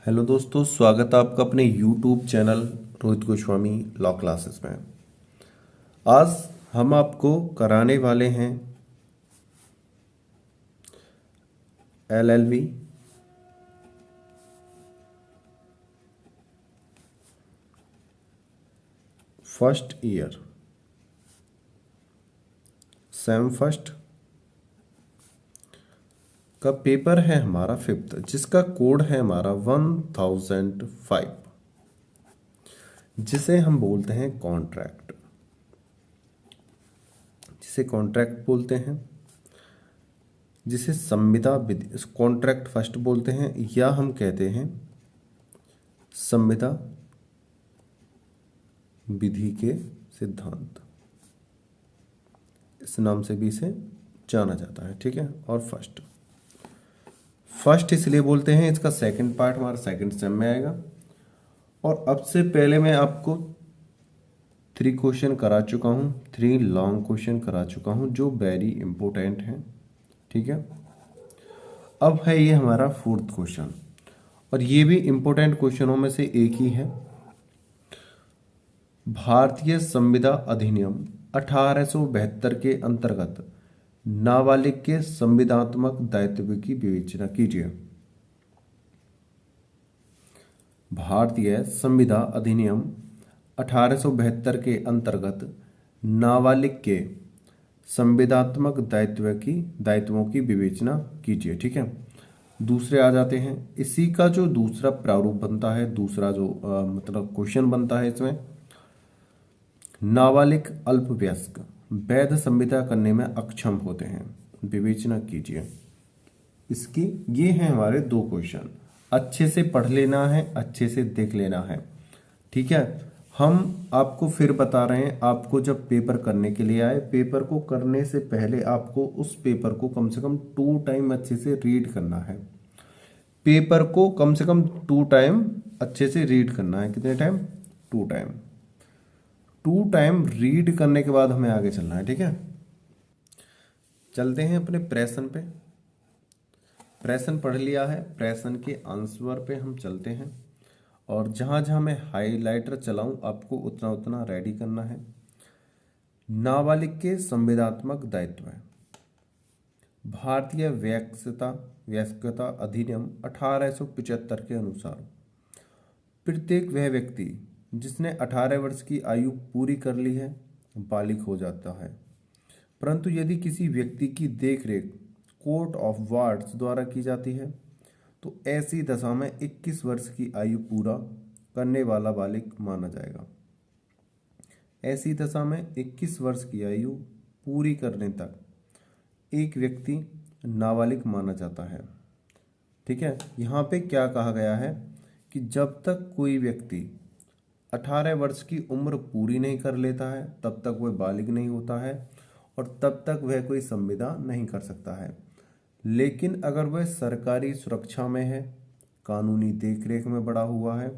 Hello दोस्तों, स्वागत है आपका अपने YouTube channel Rohit Goswami law classes में। आज हम आपको कराने वाले हैं LLB first year same first का पेपर है हमारा फिफ्थ, जिसका कोड है हमारा 1005, जिसे हम बोलते हैं कॉन्ट्रैक्ट, जिसे कॉन्ट्रैक्ट बोलते हैं, जिसे संविदा विधि कॉन्ट्रैक्ट फर्स्ट बोलते हैं, या हम कहते हैं संविदा विधि के सिद्धांत। इस नाम से भी इसे जाना जाता है, ठीक है। और फर्स्ट फर्स्ट इसलिए बोलते हैं, इसका सेकंड पार्ट हमारा सेकंड सेम में आएगा। और अब से पहले मैं आपको 3 क्वेश्चन करा चुका हूँ, 3 लॉन्ग क्वेश्चन करा चुका हूँ जो वेरी इंपॉर्टेंट हैं, ठीक है। अब है ये हमारा 4th क्वेश्चन, और ये भी इंपॉर्टेंट क्वेश्चनों में से एक ही है। भारतीय संविदा अधिनियम 1872 के अंतर्गत नाबालिग के संविदात्मक दायित्व की विवेचना कीजिए। भारतीय संविदा अधिनियम 1872 के अंतर्गत नाबालिग के संविदात्मक दायित्वों की विवेचना कीजिए, ठीक है। दूसरे आ जाते हैं, इसी का जो दूसरा प्रारूप बनता है, दूसरा जो मतलब क्वेश्चन बनता है इसमें, नाबालिग अल्पवयस्क वैध संविदा करने में अक्षम होते हैं, विवेचना कीजिए। इसकी ये हैं हमारे 2 क्वेश्चन। अच्छे से पढ़ लेना है, अच्छे से देख लेना है, ठीक है। हम आपको फिर बता रहे हैं, आपको जब पेपर करने के लिए आए, पेपर को करने से पहले आपको उस पेपर को कम से कम 2 टाइम अच्छे से रीड करना है। पेपर को कम से कम 2 टाइम अच्छे से रीड करना है। कितने टाइम? 2 टाइम। 2 टाइम रीड करने के बाद हमें आगे चलना है, ठीक है। चलते हैं अपने प्रश्न पे। प्रश्न पढ़ लिया है, प्रश्न के आंसर पे हम चलते हैं, और जहां जहां मैं हाइलाइटर चलाऊं आपको उतना उतना रेडी करना है। नाबालिग के संविदात्मक दायित्व है। भारतीय वयस्कता अधिनियम 1875 के अनुसार प्रत्येक वह व्यक्ति जिसने 18 वर्ष की आयु पूरी कर ली है बालिग हो जाता है, परंतु यदि किसी व्यक्ति की देखरेख कोर्ट ऑफ वार्ड्स द्वारा की जाती है तो ऐसी दशा में 21 वर्ष की आयु पूरा करने वाला बालिग माना जाएगा। ऐसी दशा में 21 वर्ष की आयु पूरी करने तक एक व्यक्ति नाबालिग माना जाता है, ठीक है। यहाँ पे क्या कहा गया है कि जब तक कोई व्यक्ति 18 वर्ष की उम्र पूरी नहीं कर लेता है तब तक वह बालिग नहीं होता है, और तब तक वह कोई संविदा नहीं कर सकता है। लेकिन अगर वह सरकारी सुरक्षा में है, कानूनी देखरेख में बड़ा हुआ है,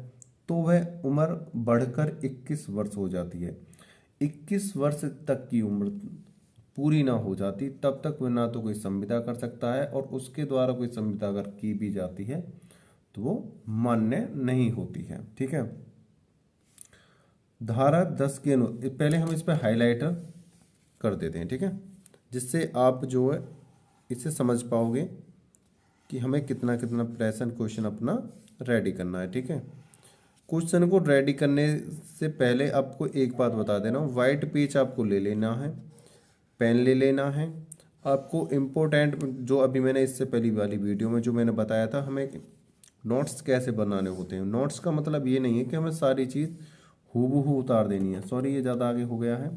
तो वह उम्र बढ़कर 21 वर्ष हो जाती है। 21 वर्ष तक की उम्र पूरी ना हो जाती तब तक वह ना तो कोई संविदा कर सकता है, और उसके द्वारा कोई संविदा अगर की भी जाती है तो वो मान्य नहीं होती है, ठीक है। धारा 10 के पहले हम इस पर हाइलाइटर कर देते हैं, ठीक है, जिससे आप जो है इसे समझ पाओगे कि हमें कितना कितना प्रश्न क्वेश्चन अपना रेडी करना है, ठीक है। क्वेश्चन को रेडी करने से पहले आपको एक बात बता देना, वाइट पेज आपको ले लेना है, पेन ले लेना है। आपको इम्पोर्टेंट जो अभी मैंने इससे पहली वाली वीडियो में जो मैंने बताया था हमें नोट्स कैसे बनाने होते हैं। नोट्स का मतलब ये नहीं है कि हमें सारी चीज़ हूबहू उतार देनी है, सॉरी ये ज़्यादा आगे हो गया है।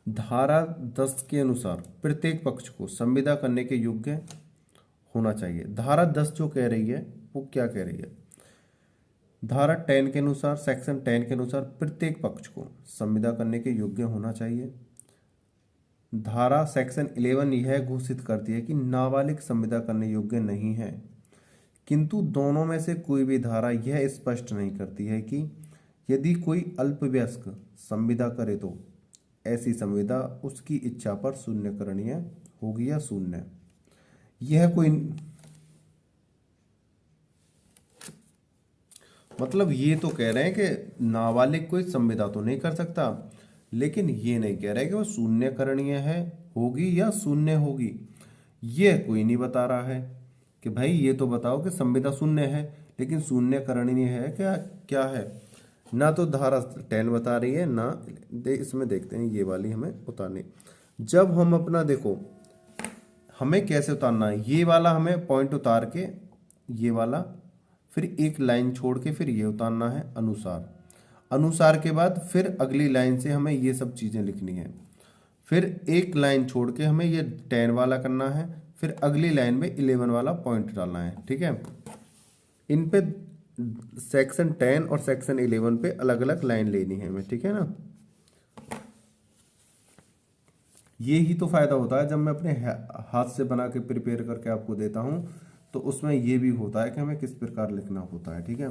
धारा 10 के अनुसार प्रत्येक पक्ष को संविदा करने के योग्य होना चाहिए। धारा 10 जो कह रही है वो क्या कह रही है? धारा 10 के अनुसार, सेक्शन 10 के अनुसार प्रत्येक पक्ष को संविदा करने के योग्य होना चाहिए। धारा सेक्शन 11 यह घोषित करती है कि नाबालिग संविदा करने योग्य नहीं है, किंतु दोनों में से कोई भी धारा यह स्पष्ट नहीं करती है कि यदि कोई अल्पवयस्क संविदा करे तो ऐसी संविदा उसकी इच्छा पर शून्यकरणीय होगी या शून्य। यह कोई मतलब ये तो कह रहे हैं कि नाबालिग कोई संविदा तो नहीं कर सकता, लेकिन ये नहीं कह रहे कि वो शून्य करणीय है, होगी या शून्य होगी। ये कोई नहीं बता रहा है कि भाई ये तो बताओ कि संविदा शून्य है, लेकिन शून्य करणीय है क्या, क्या है। ना तो धारा 10 बता रही है, ना इसमें देखते हैं ये वाली हमें उतारनी। जब हम अपना देखो हमें कैसे उतारना है, ये वाला हमें पॉइंट उतार के ये वाला, फिर एक लाइन छोड़ के फिर ये उतारना है अनुसार। अनुसार के बाद फिर अगली लाइन से हमें ये सब चीज़ें लिखनी है, फिर एक लाइन छोड़ के हमें ये 10 वाला करना है, फिर अगली लाइन में 11 वाला पॉइंट डालना है। ठीक है, इन पे सेक्शन 10 और सेक्शन 11 पे अलग अलग लाइन लेनी है हमें। ठीक है ना, ये ही तो फायदा होता है जब मैं अपने हाथ से बना के प्रिपेयर करके आपको देता हूं, तो उसमें ये भी होता है कि हमें किस प्रकार लिखना होता है। ठीक है,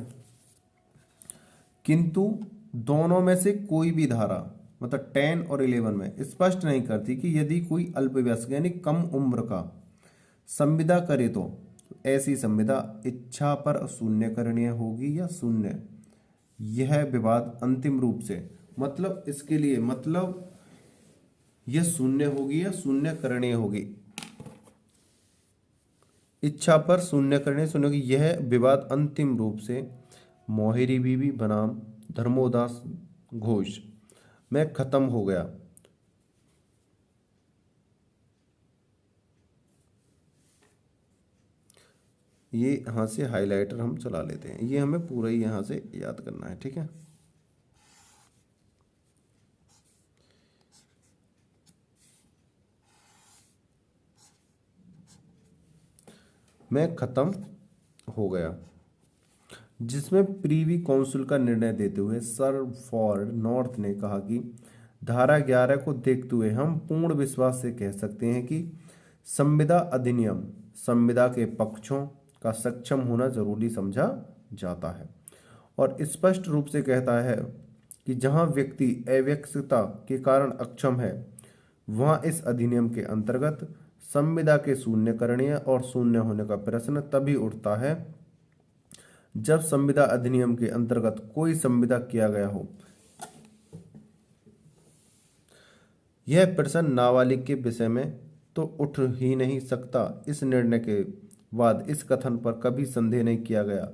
किंतु दोनों में से कोई भी धारा मतलब 10 और 11 में स्पष्ट नहीं करती कि यदि कोई अल्पवयस्क यानी कम उम्र का संविदा करे तो ऐसी संविदा इच्छा पर शून्य करणीय होगी या शून्य। यह विवाद अंतिम रूप से, मतलब इसके लिए मतलब यह शून्य होगी या शून्य करणीय होगी, इच्छा पर शून्य करणीय शून्य होगी, यह विवाद अंतिम रूप से मोहिरी बीबी बनाम धर्मोदास घोष में खत्म हो गया। ये यहाँ से हाइलाइटर हम चला लेते हैं, ये हमें पूरा ही यहाँ से याद करना है। ठीक है, में खत्म हो गया, जिसमें प्रीवी काउंसिल का निर्णय देते हुए सर फॉर्ड नॉर्थ ने कहा कि धारा 11 को देखते हुए हम पूर्ण विश्वास से कह सकते हैं कि संविदा अधिनियम संविदा के पक्षों का सक्षम होना जरूरी समझा जाता है, और स्पष्ट रूप से कहता है कि जहां व्यक्ति अव्यक्तता के कारण अक्षम है, वहां इस अधिनियम के अंतर्गत संविदा के शून्य करणीय और शून्य होने का प्रश्न तभी उठता है जब संविदा अधिनियम के अंतर्गत कोई संविदा किया गया हो। यह प्रश्न नाबालिग के विषय में तो उठ ही नहीं सकता। इस निर्णय के बाद इस कथन पर कभी संदेह नहीं किया गया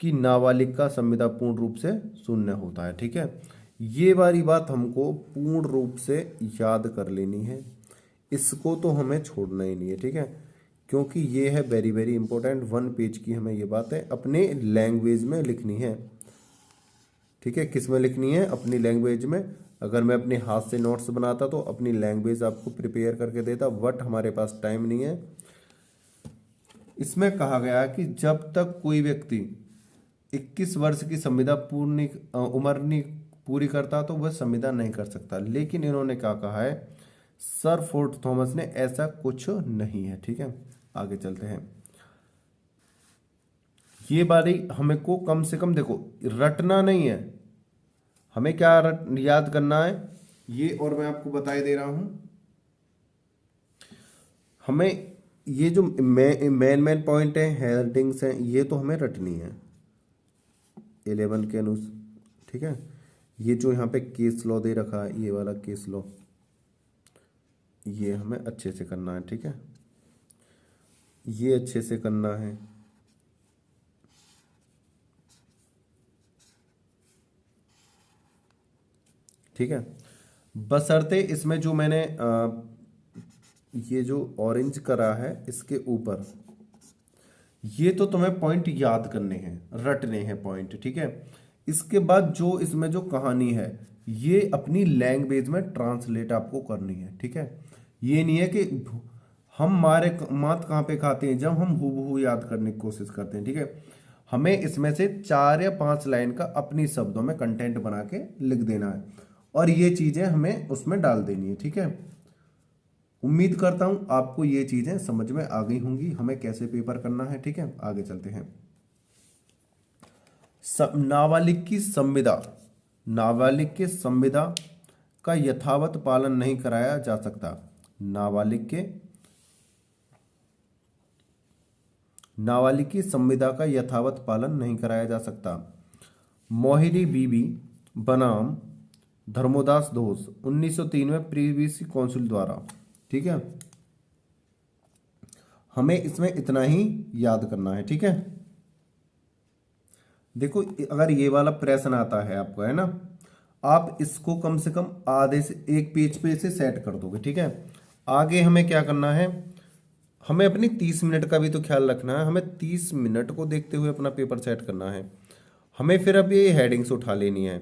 कि नाबालिग का संविदा पूर्ण रूप से शून्य होता है। ठीक है, ये वाली बात हमको पूर्ण रूप से याद कर लेनी है, इसको तो हमें छोड़ना ही नहीं है। ठीक है, क्योंकि ये है वेरी वेरी इंपॉर्टेंट, 1 पेज की हमें ये बातें अपने लैंग्वेज में लिखनी है। ठीक है, किस में लिखनी है, अपनी लैंग्वेज में। अगर मैं अपने हाथ से नोट्स बनाता तो अपनी लैंग्वेज आपको प्रिपेयर करके देता, बट हमारे पास टाइम नहीं है। इसमें कहा गया कि जब तक कोई व्यक्ति 21 वर्ष की संविदा उम्र नहीं पूरी करता तो वह संविदा नहीं कर सकता। लेकिन इन्होंने क्या कहा है, सर फोर्ड थॉमस ने, ऐसा कुछ नहीं है। ठीक है, आगे चलते हैं। ये बारी हमें को कम से कम देखो रटना नहीं है, हमें क्या याद करना है ये, और मैं आपको बताई दे रहा हूं। हमें ये जो मेन पॉइंट है, हेडिंग्स हैं, ये तो हमें रटनी है 11 के अनुसार। ठीक है, ये जो यहाँ पे केस लॉ दे रखा है, ये वाला केस लॉ, ये हमें अच्छे से करना है। ठीक है, ये अच्छे से करना है। ठीक है, बशर्ते इसमें जो मैंने ये जो ऑरेंज करा है इसके ऊपर, ये तो तुम्हें पॉइंट याद करने हैं, रटने हैं पॉइंट। ठीक है, इसके बाद जो इसमें जो कहानी है ये अपनी लैंग्वेज में ट्रांसलेट आपको करनी है। ठीक है, ये नहीं है कि हम मारे मात कहाँ पे खाते हैं जब हम हूबहू याद करने की कोशिश करते हैं। ठीक है, हमें इसमें से 4 या 5 लाइन का अपनी शब्दों में कंटेंट बना के लिख देना है, और ये चीजें हमें उसमें डाल देनी है। ठीक है, उम्मीद करता हूं आपको ये चीजें समझ में आ गई होंगी, हमें कैसे पेपर करना है। ठीक है, आगे चलते हैं। नाबालिग की संविदा, नाबालिग के संविदा का यथावत पालन नहीं कराया जा सकता। नाबालिग की संविदा का यथावत पालन नहीं कराया जा सकता। मोहिनी बीबी बनाम धर्मोदास दोष 1903 में प्रीवी काउंसिल द्वारा। ठीक है, हमें इसमें इतना ही याद करना है। ठीक है, देखो अगर ये वाला प्रश्न आता है आपको, है ना, आप इसको कम से कम आधे से एक पेज पे से सेट कर दोगे। ठीक है, आगे हमें क्या करना है, हमें अपनी 30 मिनट का भी तो ख्याल रखना है। हमें 30 मिनट को देखते हुए अपना पेपर सेट करना है। हमें फिर अब ये हेडिंग्स उठा लेनी है।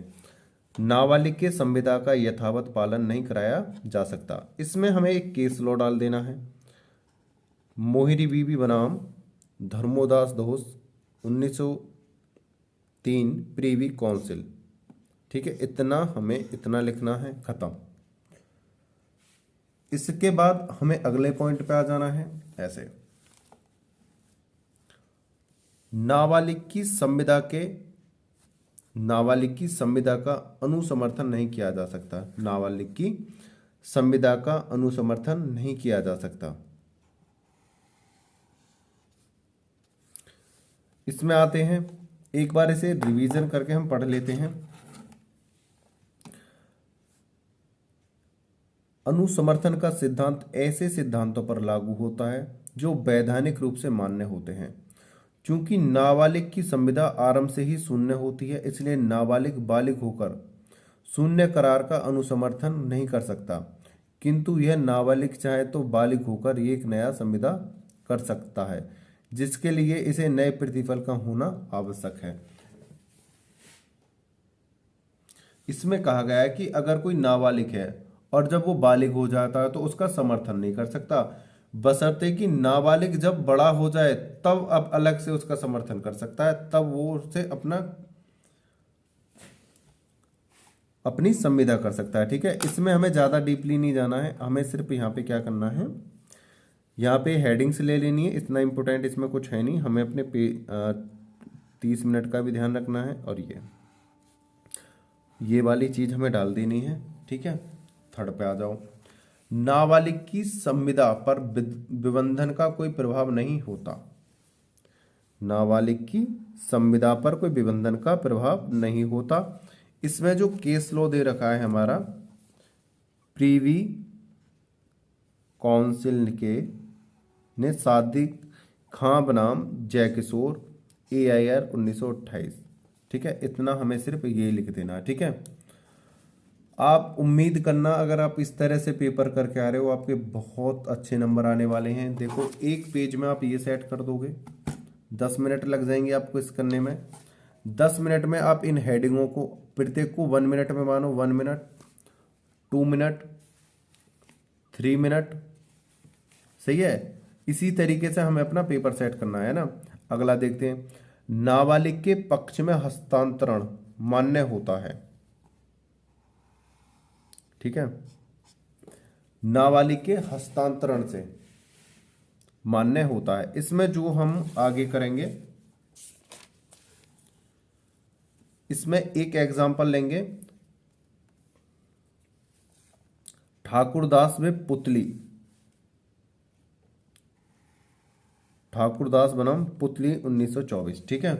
नाबालिग के संविदा का यथावत पालन नहीं कराया जा सकता, इसमें हमें एक केस लॉ डाल देना है। मोहिनी बीबी बनाम धर्मोदास दोष 1903 प्रीवी काउंसिल। ठीक है, इतना हमें इतना लिखना है, खत्म। इसके बाद हमें अगले पॉइंट पे आ जाना है। ऐसे नाबालिग की संविदा का अनुसमर्थन नहीं किया जा सकता। नाबालिग की संविदा का अनुसमर्थन नहीं किया जा सकता। इसमें आते हैं, एक बार इसे रिवीजन करके हम पढ़ लेते हैं। अनुसमर्थन का सिद्धांत ऐसे सिद्धांतों पर लागू होता है जो वैधानिक रूप से मान्य होते हैं। चूंकि नाबालिग की संविदा आरंभ से ही शून्य होती है, इसलिए नाबालिग बालिग होकर शून्य करार का अनुसमर्थन नहीं कर सकता, किंतु यह नाबालिग चाहे तो बालिग होकर एक नया संविदा कर सकता है, जिसके लिए इसे नए प्रतिफल का होना आवश्यक है। इसमें कहा गया है कि अगर कोई नाबालिग है और जब वो बालिग हो जाता है तो उसका समर्थन नहीं कर सकता, बशर्ते कि नाबालिग जब बड़ा हो जाए तब अब अलग से उसका समर्थन कर सकता है, तब वो उससे अपनी संविदा कर सकता है। ठीक है, इसमें हमें ज़्यादा डीपली नहीं जाना है। हमें सिर्फ यहाँ पे क्या करना है, यहाँ पे हेडिंग्स ले लेनी है। इतना इम्पोर्टेंट इसमें कुछ है नहीं। हमें अपने 30 मिनट का भी ध्यान रखना है, और ये वाली चीज़ हमें डाल देनी है। ठीक है, थर्ड पे आ जाओ। नाबालिग की संविदा पर विबंधन का कोई प्रभाव नहीं होता। नाबालिग की संविदा पर कोई विबंधन का प्रभाव नहीं होता। इसमें जो केस लॉ दे रखा है हमारा, प्रीवी काउंसिल के ने सादिक खां बनाम जयकिशोर AIR 1928। ठीक है, इतना हमें सिर्फ ये लिख देना है। ठीक है, आप उम्मीद करना अगर आप इस तरह से पेपर करके आ रहे हो, आपके बहुत अच्छे नंबर आने वाले हैं। देखो एक पेज में आप ये सेट कर दोगे, 10 मिनट लग जाएंगे आपको इस करने में। 10 मिनट में आप इन हेडिंगों को प्रत्येक को 1 मिनट में मानो, 1 मिनट, 2 मिनट, 3 मिनट, सही है। इसी तरीके से हमें अपना पेपर सेट करना है ना। अगला देखते हैं, नाबालिग के पक्ष में हस्तांतरण मान्य होता है। ठीक है, नाबालिग के हस्तांतरण से मान्य होता है। इसमें जो हम आगे करेंगे, इसमें एक एग्जांपल लेंगे, ठाकुरदास में पुतली, ठाकुरदास बनाम पुतली 1924। ठीक है,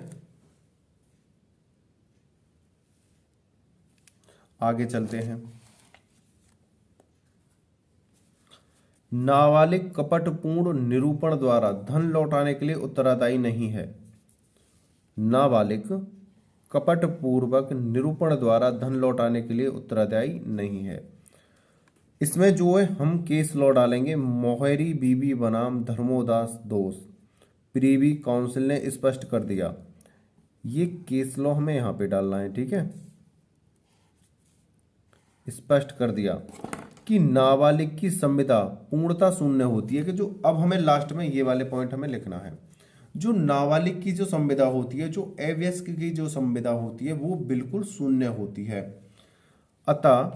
आगे चलते हैं। नाबालिग कपटपूर्ण निरूपण द्वारा धन लौटाने के लिए उत्तरदायी नहीं है। नाबालिग कपटपूर्वक निरूपण द्वारा धन लौटाने के लिए उत्तरदायी नहीं है। इसमें जो है हम केस लॉ डालेंगे, मोहरी बीबी बनाम धर्मोदास दोष प्रीवी काउंसिल ने स्पष्ट कर दिया। ये केस लॉ हमें यहाँ पे डालना है। ठीक है, स्पष्ट कर दिया कि नाबालिग की संविदा पूर्णता शून्य होती है। कि जो अब हमें लास्ट में ये वाले पॉइंट हमें लिखना है, जो नाबालिग की जो संविदा होती है, जो अवयस्क की जो संविदा होती है, वो बिल्कुल शून्य होती है। अतः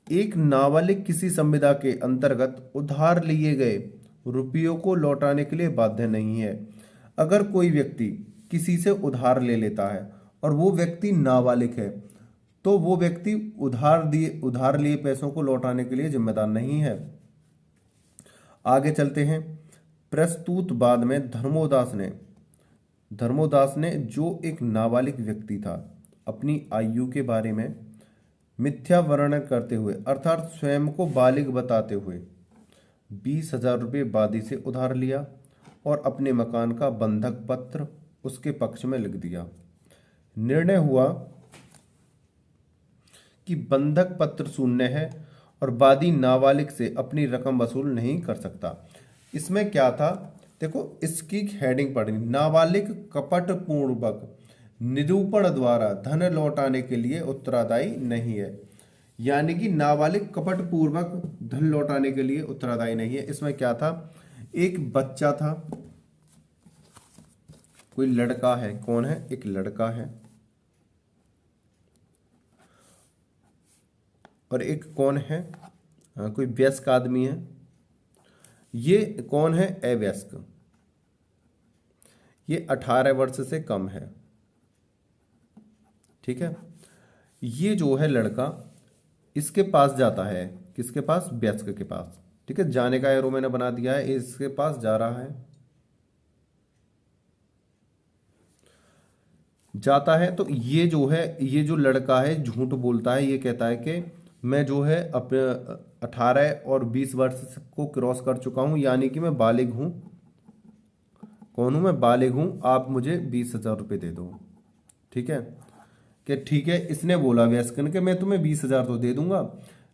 एक नाबालिग किसी संविदा के अंतर्गत उधार लिए गए रुपयों को लौटाने के लिए बाध्य नहीं है। अगर कोई व्यक्ति किसी से उधार ले लेता है और वो व्यक्ति नाबालिग है, तो वो व्यक्ति उधार लिए पैसों को लौटाने के लिए जिम्मेदार नहीं है। आगे चलते हैं। प्रस्तुत बाद में धर्मोदास ने धर्मोदास ने जो एक नाबालिग व्यक्ति था अपनी आयु के बारे में मिथ्या वर्णन करते हुए अर्थात स्वयं को बालिग बताते हुए 20,000 रुपये वादी से उधार लिया और अपने मकान का बंधक पत्र उसके पक्ष में लिख दिया। निर्णय हुआ कि बंधक पत्र शून्य है और वादी नाबालिग से अपनी रकम वसूल नहीं कर सकता। इसमें क्या था, देखो इसकी हेडिंग पढ़नी, नाबालिग कपट पूर्वक निरूपण द्वारा धन लौटाने के लिए उत्तरदायी नहीं है। यानी कि नाबालिग कपट पूर्वक धन लौटाने के लिए उत्तरदायी नहीं है। इसमें क्या था, एक बच्चा था, कोई लड़का है, कौन है, एक लड़का है और एक कौन है, कोई वयस्क आदमी है। ये कौन है, अवयस्क, ये 18 वर्ष से कम है। ठीक है, ये जो है लड़का इसके पास जाता है, किसके पास, वयस्क के पास। ठीक है, जाने का एरो मैंने बना दिया है, इसके पास जा रहा है, जाता है। तो ये जो है, ये जो लड़का है झूठ बोलता है, ये कहता है कि मैं जो है अपने 18 और 20 वर्ष को क्रॉस कर चुका हूं, यानी कि मैं बालिग हूं। कौन हूं मैं, बालिग हूं, आप मुझे 20,000 रुपये दे दो। ठीक है, कि ठीक है, इसने बोला वयस्कन के मैं तुम्हें 20,000 तो दे दूंगा,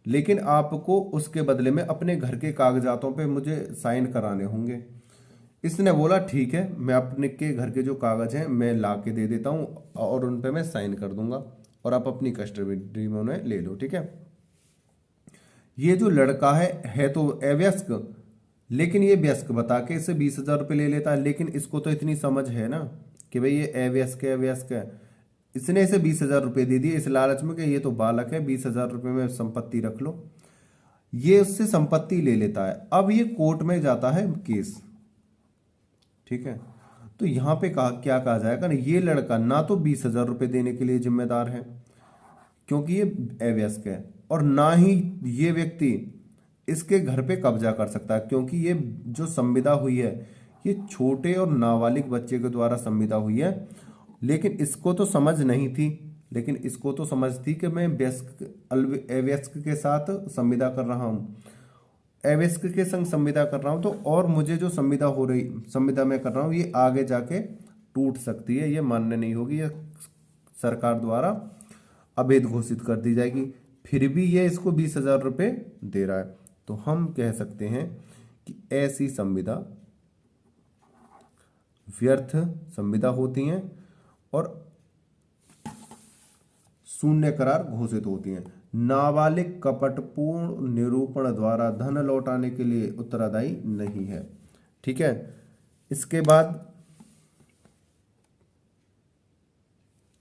लेकिन आपको उसके बदले में अपने घर के कागजातों पे मुझे साइन कराने होंगे। इसने बोला ठीक है, मैं अपने के घर के जो कागज हैं मैं ला के दे देता हूं और उन पे मैं साइन कर दूंगा और आप अपनी कस्टडी में उन्हें ले लो। ठीक है, ये जो लड़का है तो अवयस्क, लेकिन ये वयस्क बता के इसे 20,000 रुपये ले लेता है। लेकिन इसको तो इतनी समझ है ना कि भाई ये अवयस्क है, वयस्क है। इसने इसे 20,000 रुपये दे दिए इस लालच में कि ये तो बालक है, 20,000 रुपये में संपत्ति रख लो। ये उससे संपत्ति ले लेता है। अब ये कोर्ट में जाता है केस। ठीक है, तो यहां पे क्या कहा जाएगा ना, ये लड़का ना तो 20,000 रुपये देने के लिए जिम्मेदार है क्योंकि ये अवयस्क है, और ना ही ये व्यक्ति इसके घर पे कब्जा कर सकता है क्योंकि ये जो संविदा हुई है ये छोटे और नाबालिग बच्चे के द्वारा संविदा हुई है। लेकिन इसको तो समझ नहीं थी, लेकिन इसको तो समझ थी कि मैं अवयस्क के साथ संविदा कर रहा हूँ, अवयस्क के संग संविदा कर रहा हूँ, तो और मुझे जो संविदा हो रही, संविदा में कर रहा हूँ, ये आगे जाके टूट सकती है, ये मान्य नहीं होगी, ये सरकार द्वारा अवैध घोषित कर दी जाएगी। फिर भी ये इसको 20,000 रुपये दे रहा है, तो हम कह सकते हैं कि ऐसी संविदा व्यर्थ संविदा होती हैं और शून्य करार घोषित होती हैं। नाबालिग कपटपूर्ण निरूपण द्वारा धन लौटाने के लिए उत्तरदायी नहीं है। ठीक है, इसके बाद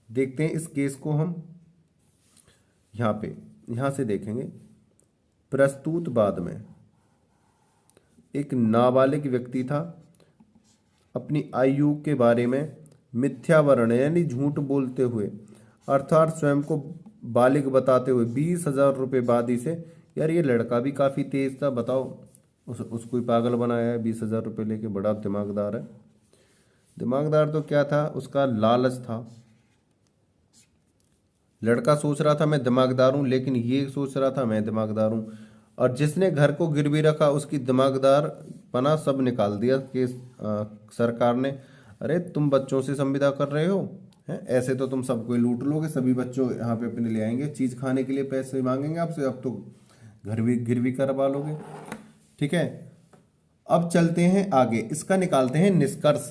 देखते हैं इस केस को हम यहां से देखेंगे। प्रस्तुत बाद में एक नाबालिग व्यक्ति था, अपनी आयु के बारे में मिथ्या वर्णन यानी झूठ बोलते हुए अर्थात स्वयं को बालिग बताते हुए 20,000 रुपये वादी से, यार ये लड़का भी काफ़ी तेज था, बताओ उसको ही पागल बनाया है 20,000 रुपये लेके, बड़ा दिमागदार है। दिमागदार तो क्या था, उसका लालच था। लड़का सोच रहा था मैं दिमागदार हूँ, लेकिन ये सोच रहा था मैं दिमागदार हूँ, और जिसने घर को गिरवी रखा उसकी दिमागदार पना सब निकाल दिया कि सरकार ने, अरे तुम बच्चों से संविदा कर रहे हो हैं, ऐसे तो तुम सबको ही लूट लोगे, सभी बच्चों यहाँ पे अपने ले आएंगे, चीज़ खाने के लिए पैसे मांगेंगे आपसे, अब तो घर भी गिरवी करवा लोगे। ठीक है, अब चलते हैं आगे, इसका निकालते हैं निष्कर्ष।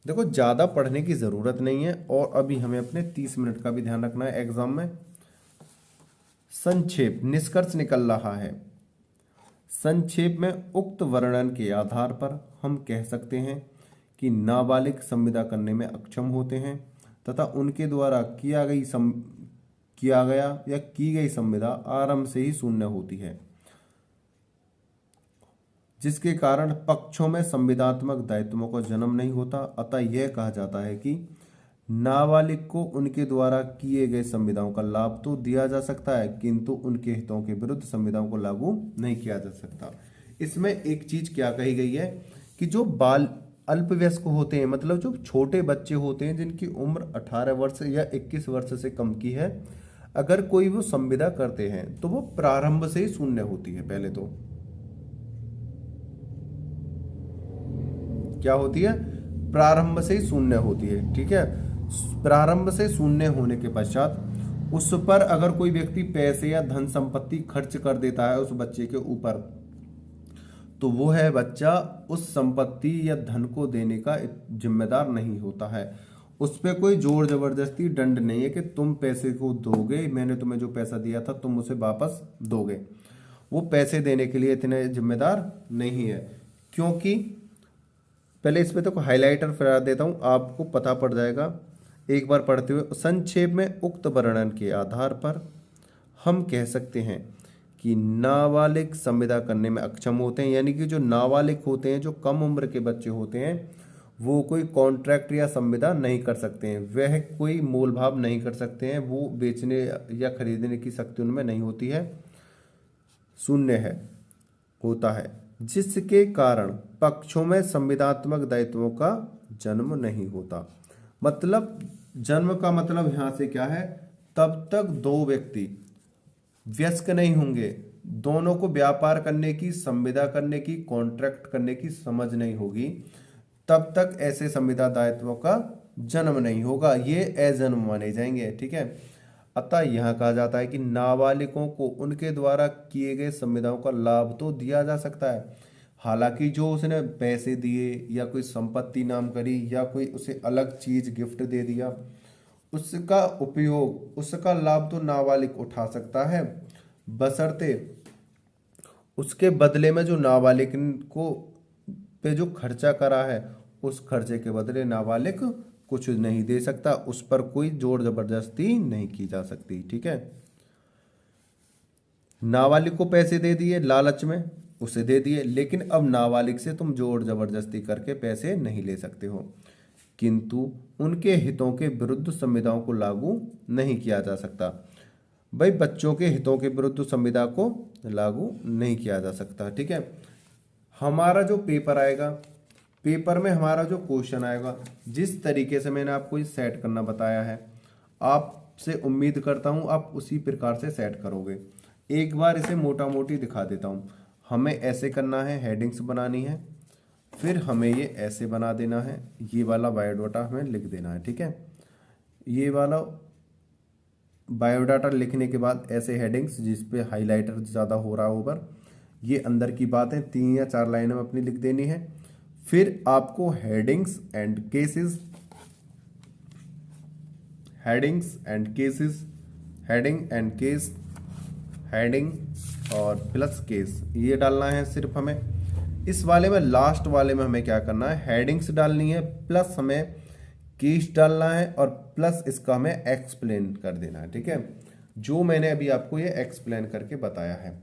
देखो ज़्यादा पढ़ने की ज़रूरत नहीं है और अभी हमें अपने 30 मिनट का भी ध्यान रखना है एग्जाम में। संक्षेप, निष्कर्ष निकल रहा है। संक्षेप में उक्त वर्णन के आधार पर हम कह सकते हैं कि नाबालिग संविदा करने में अक्षम होते हैं तथा उनके द्वारा की गई संविदा आरंभ से ही शून्य होती है, जिसके कारण पक्षों में संविदात्मक दायित्वों का जन्म नहीं होता। अतः यह कहा जाता है कि नाबालिग को उनके द्वारा किए गए संविदाओं का लाभ तो दिया जा सकता है, किंतु उनके हितों के विरुद्ध संविदाओं को लागू नहीं किया जा सकता। इसमें एक चीज क्या कही गई है कि जो अल्पवयस्क होते हैं, मतलब जो छोटे बच्चे होते हैं जिनकी उम्र 18 वर्ष या 21 वर्ष से कम की है, अगर कोई वो संविदा करते हैं तो वो प्रारंभ से ही शून्य होती है। पहले तो क्या होती है, प्रारंभ से ही शून्य होती है। ठीक है, प्रारंभ से शून्य होने के पश्चात उस पर अगर कोई व्यक्ति पैसे या धन संपत्ति खर्च कर देता है उस बच्चे के ऊपर, तो वो है बच्चा उस संपत्ति या धन को देने का जिम्मेदार नहीं होता है। उस पर कोई जोर जबरदस्ती दंड नहीं है कि तुम पैसे को दोगे, मैंने तुम्हें जो पैसा दिया था तुम उसे वापस दोगे। वो पैसे देने के लिए इतने जिम्मेदार नहीं है, क्योंकि पहले इस पे तो हाइलाइटर फैला देता हूँ, आपको पता पड़ जाएगा एक बार पढ़ते हुए। संक्षेप में उक्त वर्णन के आधार पर हम कह सकते हैं कि नाबालिग संविदा करने में अक्षम होते हैं, यानी कि जो नाबालिग होते हैं, जो कम उम्र के बच्चे होते हैं, वो कोई कॉन्ट्रैक्ट या संविदा नहीं कर सकते हैं, वह कोई मोल भाव नहीं कर सकते हैं, वो बेचने या खरीदने की शक्ति उनमें नहीं होती है, शून्य है होता है, जिसके कारण पक्षों में संविदात्मक दायित्वों का जन्म नहीं होता। मतलब जन्म का मतलब यहां से क्या है, तब तक दो व्यक्ति वयस्क नहीं होंगे, दोनों को व्यापार करने की, संविदा करने की, कॉन्ट्रैक्ट करने की समझ नहीं होगी, तब तक ऐसे संविदा दायित्वों का जन्म नहीं होगा, ये अजन्म माने जाएंगे। ठीक है, अतः यह कहा जाता है कि नाबालिगों को उनके द्वारा किए गए संविदाओं का लाभ तो दिया जा सकता है, हालांकि जो उसने पैसे दिए या कोई संपत्ति नाम करी या कोई उसे अलग चीज गिफ्ट दे दिया, उसका उपयोग, उसका लाभ तो नाबालिग उठा सकता है, बशर्ते उसके बदले में जो नाबालिग को पे जो खर्चा करा है उस खर्चे के बदले नाबालिग कुछ नहीं दे सकता, उस पर कोई जोर जबरदस्ती नहीं की जा सकती। ठीक है, नाबालिग को पैसे दे दिए लालच में, उसे दे दिए, लेकिन अब नाबालिग से तुम जोर जबरदस्ती करके पैसे नहीं ले सकते हो, किंतु उनके हितों के विरुद्ध संविदाओं को लागू नहीं किया जा सकता। भाई बच्चों के हितों के विरुद्ध संविदा को लागू नहीं किया जा सकता। ठीक है, हमारा जो पेपर आएगा, पेपर में हमारा जो क्वेश्चन आएगा, जिस तरीके से मैंने आपको ये सेट करना बताया है, आपसे उम्मीद करता हूँ आप उसी प्रकार से सेट करोगे। एक बार इसे मोटा मोटी दिखा देता हूँ। हमें ऐसे करना है, हेडिंग्स बनानी है, फिर हमें ये ऐसे बना देना है, ये वाला बायोडाटा हमें लिख देना है। ठीक है, ये वाला बायोडाटा लिखने के बाद ऐसे हेडिंग्स जिस पे हाइलाइटर ज़्यादा हो रहा है ऊपर, ये अंदर की बातें 3 या 4 लाइनों में अपनी लिख देनी है। फिर आपको headings and cases, headings and cases, heading and case, heading और प्लस केस, ये डालना है सिर्फ हमें। इस वाले में, लास्ट वाले में हमें क्या करना है, हेडिंग्स डालनी है, प्लस हमें केस डालना है, और प्लस इसका हमें एक्सप्लेन कर देना है। ठीक है, जो मैंने अभी आपको ये एक्सप्लेन करके बताया है।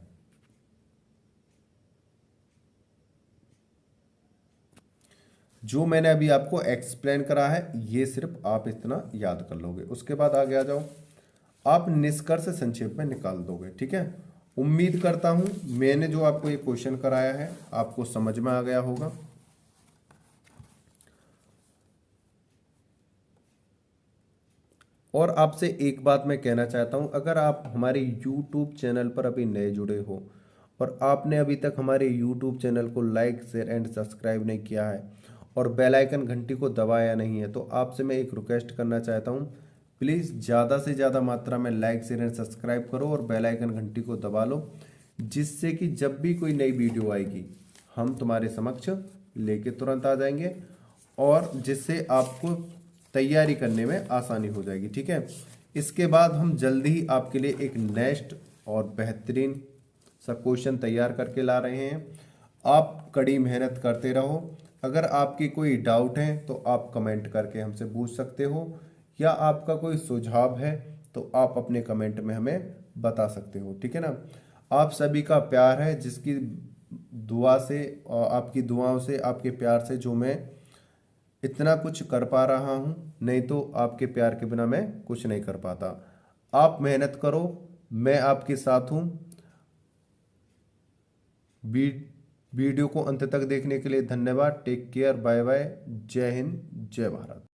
जो मैंने अभी आपको एक्सप्लेन करा है, ये सिर्फ आप इतना याद कर लोगे, उसके बाद आगे आ जाओ, आप निष्कर्ष संक्षेप में निकाल दोगे। ठीक है, उम्मीद करता हूं मैंने जो आपको ये क्वेश्चन कराया है आपको समझ में आ गया होगा। और आपसे एक बात मैं कहना चाहता हूं, अगर आप हमारे YouTube चैनल पर अभी नए जुड़े हो और आपने अभी तक हमारे YouTube चैनल को लाइक, शेयर एंड सब्सक्राइब नहीं किया है और बेल आइकन घंटी को दबाया नहीं है, तो आपसे मैं एक रिक्वेस्ट करना चाहता हूं, प्लीज़ ज़्यादा से ज़्यादा मात्रा में लाइक, शेयर एंड सब्सक्राइब करो और बेल आइकन घंटी को दबा लो, जिससे कि जब भी कोई नई वीडियो आएगी हम तुम्हारे समक्ष लेके तुरंत आ जाएंगे और जिससे आपको तैयारी करने में आसानी हो जाएगी। ठीक है, इसके बाद हम जल्दी ही आपके लिए एक नेक्स्ट और बेहतरीन सा क्वेश्चन तैयार करके ला रहे हैं। आप कड़ी मेहनत करते रहो। अगर आपकी कोई डाउट है तो आप कमेंट करके हमसे पूछ सकते हो, या आपका कोई सुझाव है तो आप अपने कमेंट में हमें बता सकते हो। ठीक है ना, आप सभी का प्यार है, जिसकी दुआ से, आपकी दुआओं से, आपके प्यार से जो मैं इतना कुछ कर पा रहा हूँ, नहीं तो आपके प्यार के बिना मैं कुछ नहीं कर पाता। आप मेहनत करो, मैं आपके साथ हूँ। वीडियो को अंत तक देखने के लिए धन्यवाद। टेक केयर, बाय बाय, जय हिंद, जय भारत।